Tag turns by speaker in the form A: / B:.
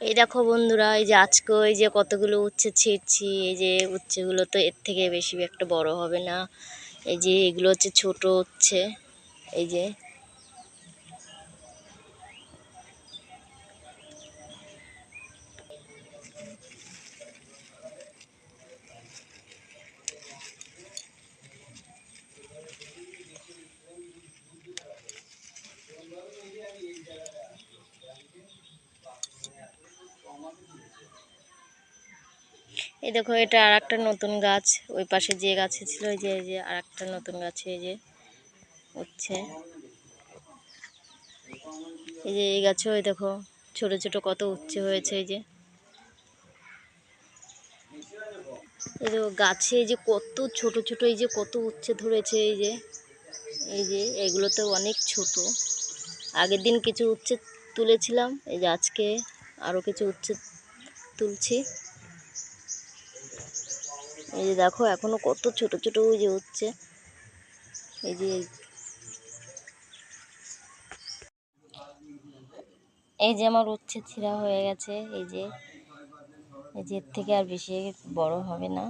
A: এই দেখো বন্ধুরা, এই যে আজকে এই যে কতগুলো উচ্ছে ছিঁড়ছি। এই যে উচ্ছেগুলো তো এর থেকে বেশি একটা বড় হবে না। এই যে এগুলো হচ্ছে ছোট উচ্ছে। এই যে এই দেখো, এটা আর একটা নতুন গাছ। ওই পাশে যে গাছে ছিল, এই যে আর একটা নতুন গাছে এই যে উচ্ছে। এই যে এই গাছেও এই দেখো ছোট ছোট কত উচ্ছে হয়েছে। এই যে এই দেখো গাছে এই যে কত ছোট ছোট এই যে কত উচ্ছে ধরেছে। এই যে এগুলো তো অনেক ছোট। আগের দিন কিছু উচ্ছে তুলেছিলাম, এই যে আজকে আরও কিছু উচ্ছে তুলছি। এই যে দেখো এখনো কত ছোট ছোট ওই যে উচ্ছে। এই যে এই যে আমার উচ্ছে ছিঁড়া হয়ে গেছে। এই যে এর থেকে আর বেশি বড় হবে না।